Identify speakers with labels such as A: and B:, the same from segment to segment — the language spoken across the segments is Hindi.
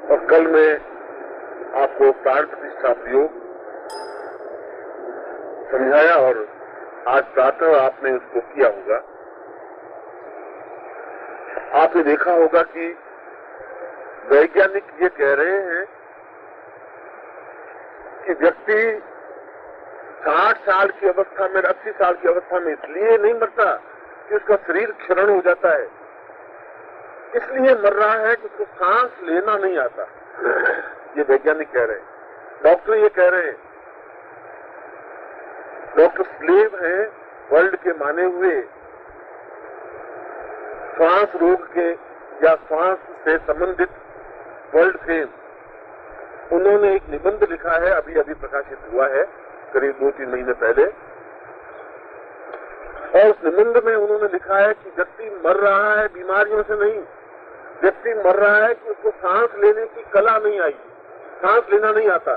A: और कल मैं आपको प्राण प्रतिष्ठा प्रयोग समझाया और आज प्रातः आपने उसको किया होगा। आपने देखा होगा कि वैज्ञानिक ये कह रहे हैं कि व्यक्ति 60 साल की अवस्था में, 80 साल की अवस्था में इसलिए नहीं मरता कि उसका शरीर क्षरण हो जाता है, इसलिए मर रहा है कि उसको सांस लेना नहीं आता। ये वैज्ञानिक कह रहे हैं। डॉक्टर ये कह रहे हैं, डॉक्टर स्लेव हैं, वर्ल्ड के माने हुए श्वास रोग के या श्वास से संबंधित वर्ल्ड फेम। उन्होंने एक निबंध लिखा है, अभी अभी प्रकाशित हुआ है, करीब 2-3 महीने पहले, और उस निबंध में उन्होंने लिखा है कि व्यक्ति मर रहा है बीमारियों से नहीं, व्यक्ति मर रहा है कि उसको सांस लेने की कला नहीं आई, सांस लेना नहीं आता।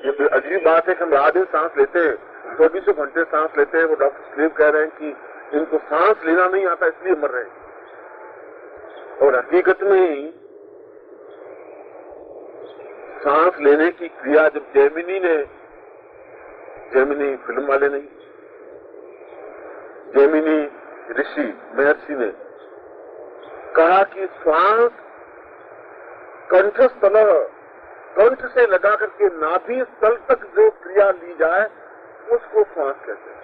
A: ये अजीब बात है कि हम रात दिन सांस लेते हैं, 24 घंटे सांस लेते हैं। वो डॉक्टर स्लेव कह रहे हैं कि इनको सांस लेना नहीं आता इसलिए मर रहे हैं। और हकीकत में सांस लेने की क्रिया जब जेमिनी फिल्म वाले नहीं, जेमिनी ऋषि महर्षि ने कहा कि श्वास कंठस्थल, कंठ से लगा करके नाभि स्थल तक जो क्रिया ली जाए उसको श्वास कहते हैं।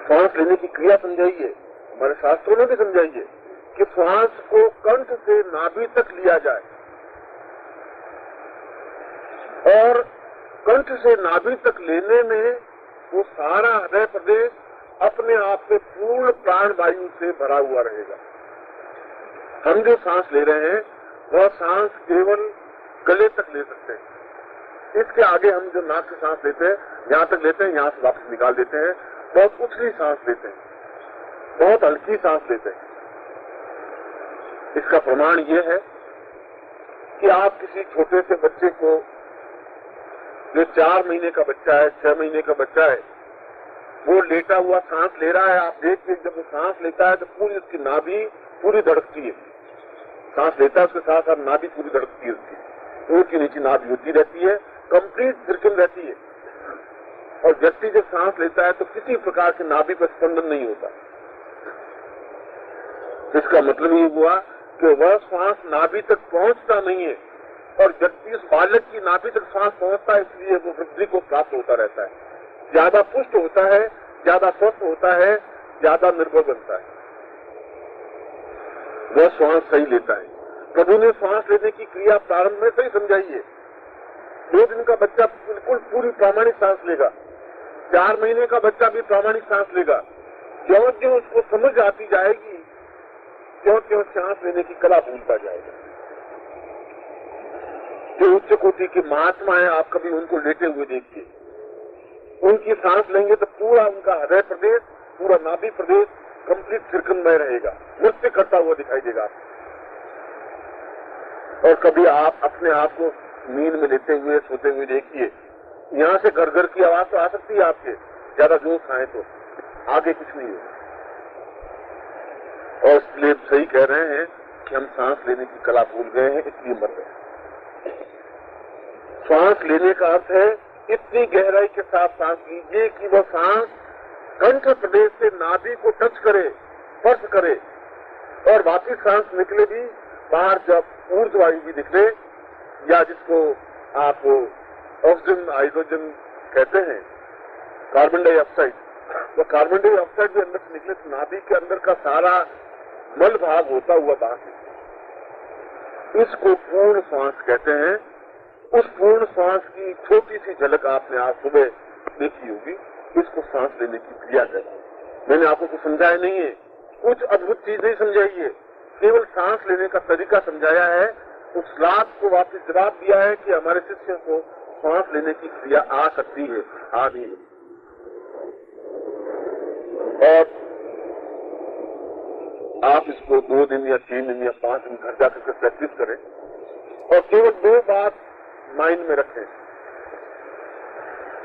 A: श्वास लेने की क्रिया समझाइए, हमारे शास्त्रों ने भी समझाइए कि श्वास को कंठ से नाभि तक लिया जाए और कंठ से नाभि तक लेने में वो सारा हृदय प्रदेश अपने आप में पूर्ण प्राण वायु से भरा हुआ रहेगा। हम जो सांस ले रहे हैं वह सांस केवल गले तक ले सकते हैं। इसके आगे हम जो नाक से सांस लेते हैं यहाँ तक लेते हैं, यहाँ से वापस निकाल देते हैं। बहुत उछली सांस लेते हैं, बहुत हल्की सांस लेते हैं। इसका प्रमाण ये है कि आप किसी छोटे से बच्चे को, जो 4 महीने का बच्चा है, 6 महीने का बच्चा है, वो लेटा हुआ सांस ले रहा है, आप देखिए जब वो सांस लेता है तो पूरी उसकी नाभि पूरी धड़कती है। सांस लेता है उसके साथ साथ नाभि पूरी धड़कती है उसकी, ऊंची नीचे नाभि होती रहती है, कंप्लीट सर्किल रहती है। और व्यक्ति जब सांस लेता है तो किसी प्रकार के नाभि पर स्पंदन नहीं होता। इसका मतलब ये हुआ कि वह श्वास नाभि तक पहुंचता नहीं है और व्यक्ति उस बालक की नाभि तक श्वास पहुंचता है, इसलिए वो वृद्धि को प्राप्त होता रहता है, ज्यादा पुष्ट होता है, ज्यादा स्वस्थ होता है, ज्यादा निर्भर बनता है, वह श्वास सही लेता है। प्रभु ने श्वास लेने की क्रिया प्रारंभ में सही समझाई है। 2 दिन का बच्चा बिल्कुल पूरी प्रामाणिक सांस लेगा, 4 महीने का बच्चा भी प्रामाणिक सांस लेगा। ज्यों ज्यों उसको समझ आती जाएगी त्यों त्यों सांस लेने की कला भूलता जाएगा। जो उच्च कोटि के महात्मा है, आप कभी उनको लेटे हुए देखिए, उनकी सांस लेंगे तो पूरा उनका हृदय प्रदेश, पूरा नाभि प्रदेश कंप्लीट सर्कलमय रहेगा, नृत्य करता हुआ दिखाई देगा। और कभी आप अपने आप को नींद में लेटे हुए, सोते हुए देखिए, यहाँ से घर घर की आवाज तो आ सकती है आपके, ज्यादा जोश आए तो आगे कुछ नहीं है। और इसलिए सही कह रहे हैं कि हम सांस लेने की कला भूल गए हैं, इसलिए मर रहे हैं। सांस लेने का अर्थ है इतनी गहराई के साथ सांस लीजिए कि वह सांस कंठ प्रदेश से नाभि को टच करे, स्पर्श करे, और वापिस सांस निकले भी बाहर, जब ऊर्ध्व वायु भी निकले, या जिसको आप ऑक्सीजन हाइड्रोजन कहते हैं, कार्बन डाइऑक्साइड, तो कार्बन डाइऑक्साइड भी अंदर से निकले तो नाभि के अंदर का सारा मल भाग होता हुआ बाहर निकले। इसको पूर्ण श्वास कहते हैं। उस पूर्ण श्वास की छोटी सी झलक आपने आज सुबह देखी होगी, इसको सांस लेने की क्रिया कहते हैं। मैंने आपको कुछ समझाया नहीं है, कुछ अद्भुत चीज नहीं समझाई है, केवल सांस लेने का तरीका समझाया है। उस लाभ को वापिस जवाब दिया है कि हमारे शिष्य को सांस लेने की क्रिया आ सकती है, आ रही है। और आप इसको 2 दिन या 3 दिन या 5 दिन घर जाकर के प्रैक्टिस करें और केवल 2 बात माइंड में रखें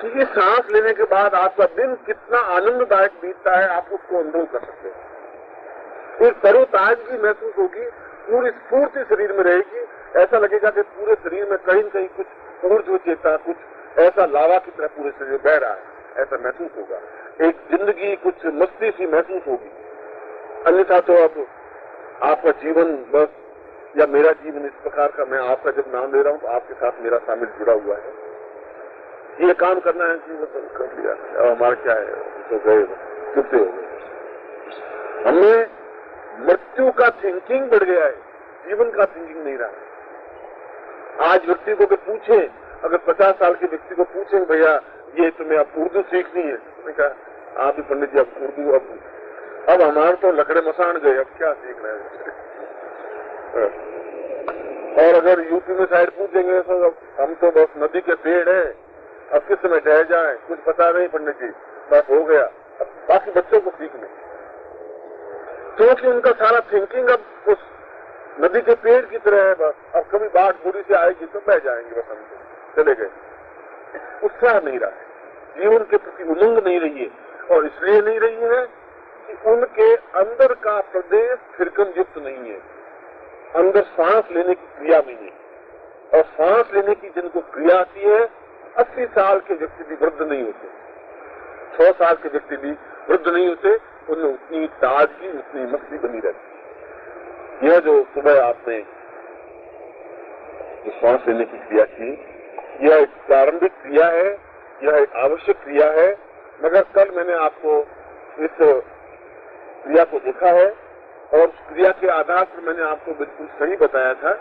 A: कि ये सांस लेने के बाद आपका दिन कितना आनंददायक बीतता है, आप उसको अनुभव कर सकते हैं। एक तरोताजगी महसूस होगी, पूरी स्फूर्ति शरीर में रहेगी। ऐसा लगेगा कि पूरे शरीर में कहीं न कहीं कुछ ऊर्जा चेता, कुछ ऐसा लावा की तरह पूरे शरीर में बह रहा है, ऐसा महसूस होगा। एक जिंदगी कुछ मस्ती सी महसूस होगी। अन्यथा तो अब आपका जीवन बस, या मेरा जीवन इस प्रकार का, मैं आपका जब नाम ले रहा हूँ तो आपके साथ मेरा शामिल जुड़ा हुआ है। ये काम करना है कि मतलब कर लिया, अब हमारा क्या है, तो गए चुपते हो गए। हमें मृत्यु का थिंकिंग बढ़ गया है, जीवन का थिंकिंग नहीं रहा। आज व्यक्ति को पूछे, अगर 50 साल के व्यक्ति को पूछे भैया ये तुम्हें अब उर्दू सीखनी है, उसने कहा आप ही पंडित जी अब उर्दू, अब हमारे तो लकड़े मसान गए, अब क्या सीखना है। और अगर यूपी में साइड पूछेंगे तो हम तो बस नदी के पेड़ है, अब किस समय ढह जाए कुछ पता नहीं पंडित जी, बस हो गया। अब बाकी बच्चों को सीखने, क्योंकि उनका सारा थिंकिंग अब उस नदी के पेड़ की तरह है। बस अब कभी बाढ़ बुरी से आएगी तो बह जाएंगे, बस हम चले गए। उत्साह नहीं रहा है, जीवन के प्रति उमंग नहीं रही है। और इसलिए नहीं रही है कि उनके अंदर का प्रदेश फिरकन युक्त नहीं है, अंदर सांस लेने की क्रिया भी नहीं। और सांस लेने की जिनको क्रिया आती है, 80 साल के व्यक्ति भी वृद्ध नहीं होते, 100 साल के व्यक्ति भी वृद्ध नहीं होते, उनमें उतनी ताजगी, उतनी मस्ती बनी रहती। यह जो सुबह आपने जो सांस लेने की क्रिया की, यह एक प्रारंभिक क्रिया है, यह एक आवश्यक क्रिया है। मगर कल मैंने आपको इस क्रिया को देखा है और उस क्रिया के आधार पर मैंने आपको बिल्कुल सही बताया था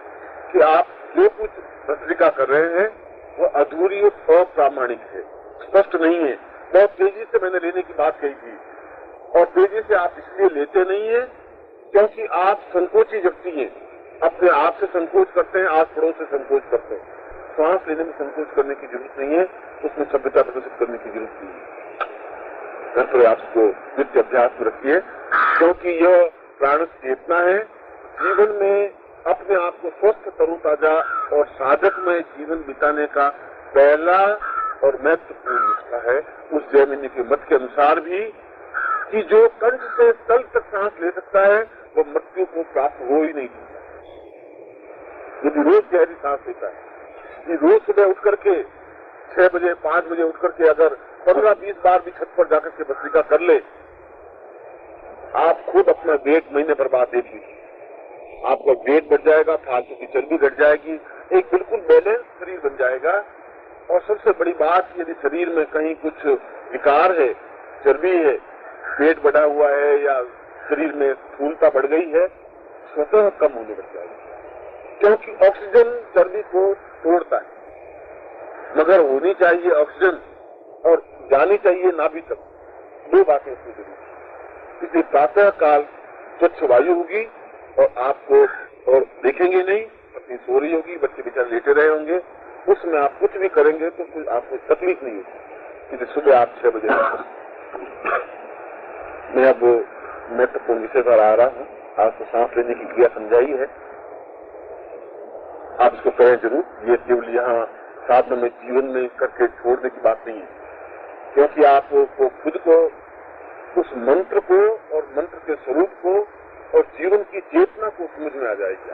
A: कि आप जो कुछ भस्त्रिका कर रहे हैं वो अधूरी और अप्रामाणिक है, स्पष्ट नहीं है। बहुत तेजी से मैंने लेने की बात कही थी, और तेजी से आप इसलिए लेते नहीं है क्योंकि आप संकोची व्यक्ति हैं, अपने आप से संकोच करते हैं, आस पड़ोस से संकोच करते हैं। सांस लेने में संकोच करने की जरूरत नहीं है, उसमें सभ्यता प्रदर्शित करने की जरूरत नहीं है। घर पर आपको नित्य अभ्यास में रखिए, क्योंकि यह प्राण चेतना है। जीवन में अपने आप को स्वस्थ, तरोताजा और साधकमय जीवन बिताने का पहला और महत्वपूर्ण हिस्सा है उस जैमिनी के मत के अनुसार भी, कि जो कंठ से तल तक सांस ले सकता है वो मृत्यु को प्राप्त हो ही नहीं सकता। यदि रोज गहरी सांस लेता है, यदि रोज सुबह उठ करके 6 बजे 5 बजे उठ करके अगर 15-20 बार भी छत पर जाकर के भस्त्रिका कर ले, आप खुद अपना वेट महीने भर बाद देख लीजिए, आपका वेट बढ़ जाएगा, फालतू की चर्बी घट जाएगी, एक बिल्कुल बैलेंस शरीर बन जाएगा। और सबसे बड़ी बात, यदि शरीर में कहीं कुछ विकार है, चर्बी है, पेट बढ़ा हुआ है या शरीर में स्थूलता बढ़ गई है, स्वतः कम होने लग जाएगी, क्योंकि ऑक्सीजन चर्बी को तोड़ता है। मगर होनी चाहिए ऑक्सीजन और जानी चाहिए नाभि तक, दो बातें इसमें जरूरी है। इसलिए प्रातः काल स्वच्छ वायु होगी और आपको और देखेंगे नहीं, अपनी सो रही होगी, बच्चे बेचारे लेटे रहे होंगे, उसमें आप कुछ भी करेंगे तो कुछ आपको तकलीफ नहीं होगी। इसलिए सुबह आप 6 बजे मैं अब महत्वपूर्ण विषय पर आ रहा हूँ। आपको सांस लेने की क्रिया समझाई है, आप इसको करें जरूर। ये केवल यहाँ साधना में जीवन में करके छोड़ने की बात नहीं है, क्योंकि आपको खुद को उस मंत्र को और मंत्र के स्वरूप को और जीवन की चेतना को समझ में आ जाएगी।